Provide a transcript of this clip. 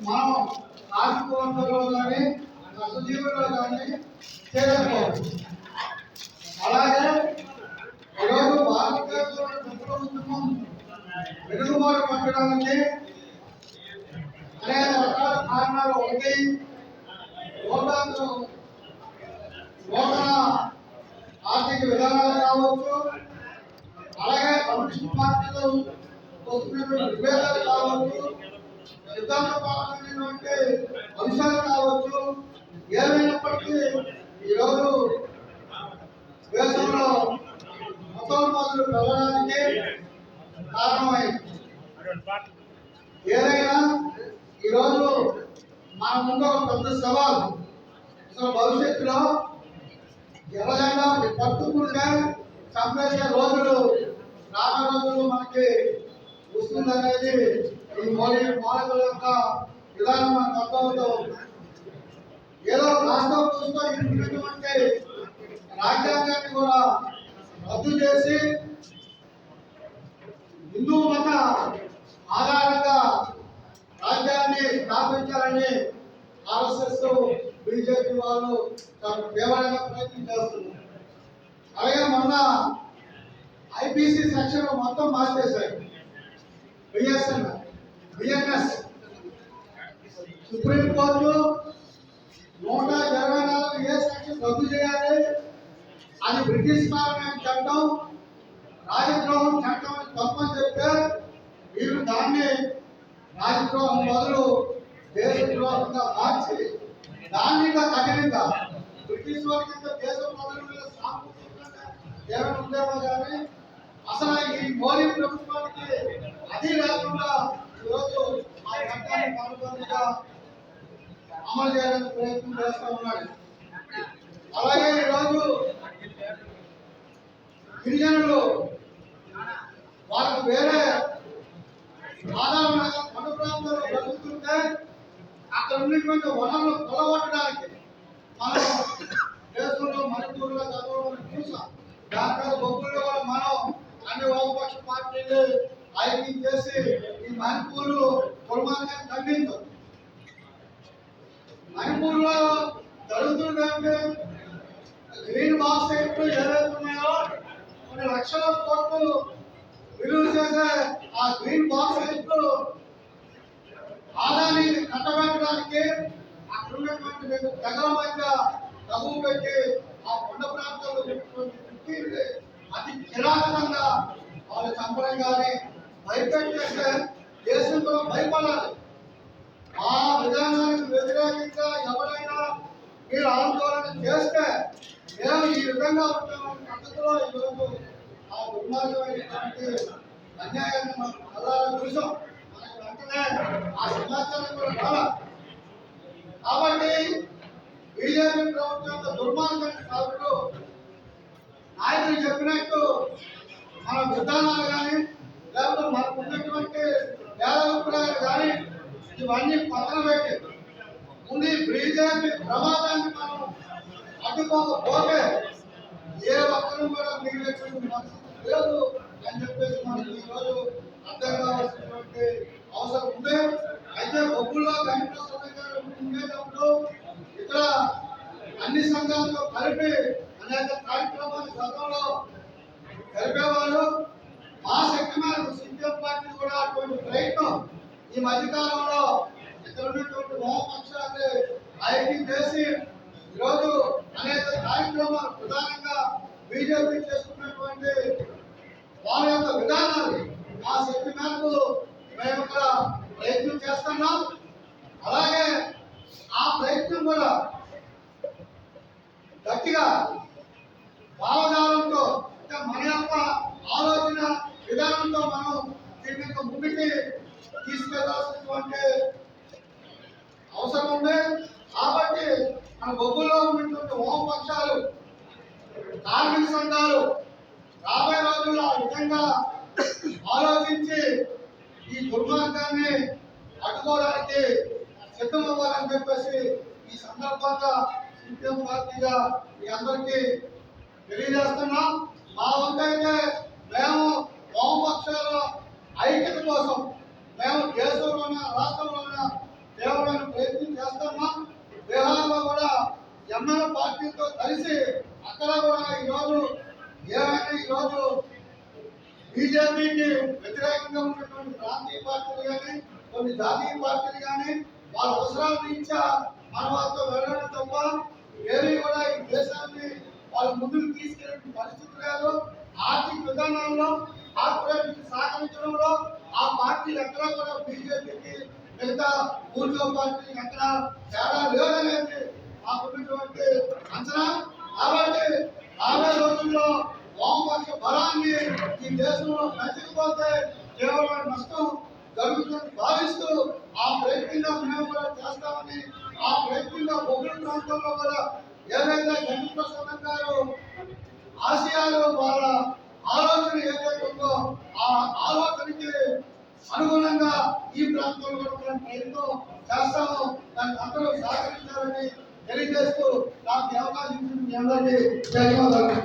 మనం ఆర్థిక వనరుల్లో కానీ సజీవుల్లో కానీ చేయకపోవచ్చు. అలాగే ఈరోజు భారతదేశంలో ప్రభుత్వం వెనుకబాటు పట్టడానికి అనేక రకాల కారణాలు. ఒకటి నూతన ఆర్థిక విధానాలు కావచ్చు, అలాగే కమ్యూనిస్ట్ పార్టీలు వస్తున్నటువంటి విభేదాలు కావచ్చు, సిద్ధాంతపరమైనటువంటి అంశాలు కావచ్చు. ఏమైనప్పటికీ ఈరోజు దేశంలో మతోన్మాదులు పెరగడానికి కారణమైంది. ఏదైనా ఈరోజు మన ముందు ఒక పెద్ద సవాల్. అసలు భవిష్యత్తులో ఎవరైనా పట్టుకుంటే చంపేసే రోజులు రాబోయే రోజులు మనకి వస్తుందనేది ఈ మౌలికుల యొక్క విధానం మనకు అర్థమవుతుంది. ఏదో రాష్ట్రం చూస్తూ ఇటువంటి రాజ్యాంగాన్ని కూడా రద్దు చేసి హిందూ మత ఆధారంగా రాజ్యాన్ని స్థాపించాలని ఆర్ఎస్ఎస్ బీజేపీ వాళ్ళు చాలా తీవ్రంగా ప్రయత్నం చేస్తున్నారు. అలాగే మొన్న ఐపీసీ సెక్షన్ మొత్తం మార్చేశారు. బిఎన్ఎస్ సుప్రీంకోర్టు 124 ఏ సెక్షన్ రద్దు చేయాలి, అది బ్రిటిష్ పార్లమెంట్ చట్టం, రాజద్రోహం చట్టం తప్పని చెప్తే వీరు దాన్ని రాజద్రోహం బదులు దేశద్రోహంగా మార్చి దాన్ని కఠినంగా బ్రిటిష్ వారికి దేశం మొదలు సాంస్కృతికంగా ఏమైనా ఉండేవో కానీ అసలు ఈ మోడీ ప్రభుత్వానికి అది లేకుండా ఈరోజు ఆ చట్టాన్ని పనుగా అమలు చేయడానికి ప్రయత్నం చేస్తూ ఉన్నాడు. అలాగే ఈరోజు గిరిజనులు వాళ్ళకు వేరే సాధారణంగా కొండ ప్రాంతాల్లో బతుకుతుంటే అక్కడ ఉన్నటువంటి వనరులు కొలగొట్టడానికి మనం దేశంలో మణిపూర్లో చదవడం చూసాం. దాంట్లో బొగ్గుల్లో కూడా మనం అన్ని వామపక్ష పార్టీలు ఐక్యం చేసి ఈ మణిపూర్ కులమాన్ని ఖండించాం. మణిపూర్లో జరుగుతుందంటే గ్రీన్ బాక్సైట్లు ఏదైతే ఉన్నాయో కొన్ని లక్షల కోట్లు విలువ చేసే ఆ గ్రీన్ బాక్సైట్లు ఆదాయాన్ని కట్టబెట్టడానికి అక్కడ ఉన్నటువంటి ప్రజల మధ్య డబ్బు పెట్టి ఆ కొండ ప్రాంతాల్లో అతి కిరాతకంగా వాళ్ళు చంపడం కానీ భయపెట్టేస్తే దేశం కూడా భయపడాలి. ఆ విధానానికి వ్యతిరేకంగా ఎవరైనా మీరు ఆందోళన చేస్తే మేము ఈ విధంగా ఉంటామని పద్ధతిలో ఈరోజు ఆ దుర్మార్గమైనటువంటి అన్యాయాన్ని మనం కళ్ళారా చూసాం. మనకు వెంటనే ఆ సమాచారం కూడా రావాలి. కాబట్టి బీజేపీ ప్రభుత్వం దుర్మార్గాన్ని కాదు నాయకులు చెప్పినట్టు మన విధానాలు కానీ లేకపోతే మనకు ఉన్నటువంటి వేదవిప్రాయాలు కానీ ఇవన్నీ పక్కన పెట్టి ముందు బీజేపీ ప్రమాదాన్ని మనం అడ్డుకోకపోతే ఏ ఒక్కరు కూడా మిగిలినటువంటి లేదు అని చెప్పేసి మనకి ఈరోజు అర్థం కావాల్సినటువంటి అవసరం ఉంది. అయితే బొగ్గుల్లో ఉండేటప్పుడు ఇక్కడ అన్ని సంఘాలతో కలిపి అనేక కార్యక్రమాలు గతంలో జరిపేవారు. మా శక్తి మేరకు సిపిఎం పార్టీ కూడా అటువంటి ప్రయత్నం ఈ మధ్యకాలంలో ఇక్కడ ఉన్నటువంటి వామపక్షాన్ని ఐక్యం చేసి ఈరోజు అనేక కార్యక్రమాలు ప్రధానంగా బీజేపీ చేసుకున్నటువంటి వారి యొక్క విధానాలు మా శక్తి మేరకు మేము ఇక్కడ ప్రయత్నం చేస్తున్నాం. అలాగే ఆ ప్రయత్నం కూడా గట్టిగా భావజాలంతో అంటే మన యొక్క ఆలోచన విధానంతో మనం దీని యొక్క ముందుకి తీసుకెళ్లాల్సినటువంటి అవసరం ఉంది. కాబట్టి మన బొగ్గులో ఉన్నటువంటి వామపక్షాలు కార్మిక సంఘాలు రాబోయే రోజుల్లో ఆ విధంగా ఆలోచించి ఈ దుర్మార్గాన్ని అడ్డుకోవడానికి సిద్ధమవ్వాలని చెప్పేసి ఈ సందర్భంగా సిపిఎం పార్టీగా మీ అందరికీ తెలియజేస్తున్నాం. మా వంతైతే మేము వామపక్షాల ఐక్యత కోసం మేము దేశంలోనే రాష్ట్రంలోనే పార్టీతో కలిసి అక్కడ కూడా ఈరోజు ఏమైనా ఈరోజు బీజేపీకి వ్యతిరేకంగా ఉన్నటువంటి ప్రాంతీయ పార్టీలు కానీ కొన్ని జాతీయ పార్టీలు కానీ వాళ్ళ అవసరాల రీత్యా మన వాళ్ళతో వెళ్ళడం తప్ప ఏవి కూడా ఈ దేశాన్ని వాళ్ళ ముందుకు తీసుకెళ్ళిన పరిస్థితి లేదు. ఆర్థిక విధానంలో కార్పొరేట్ సహకరించడంలో ఆ పార్టీలు ఎక్కడా కూడా బీజేపీకి మిగతా ఊర్జో పార్టీకి ఎక్కడ తేడా లేదనేది మాకున్నటువంటి అంచనా. కాబట్టి రాబోయే రోజుల్లో వామపక్ష బలాన్ని ఈ దేశంలో పెంచకపోతే కేవలం నష్టం జరుగుతుందని భావిస్తూ ఆ ప్రయత్నంగా మేము కూడా చేస్తామని, ఆ ప్రయత్నంగా బొగ్గుల ప్రాంతంలో కూడా ఏదైతే గంటి ప్రసాదం గారు ఆశయాలు వాళ్ళ ఆలోచన ఏదైతే ఉందో ఆ ఆలోచనకి అనుగుణంగా ఈ ప్రాంతంలో కూడా ప్రయత్నం చేస్తాము. దానికి అందరూ సహకరించాలని తెలియజేస్తూ నాకు అవకాశం ఇచ్చిన మీ అందరికీ ధన్యవాదాలు.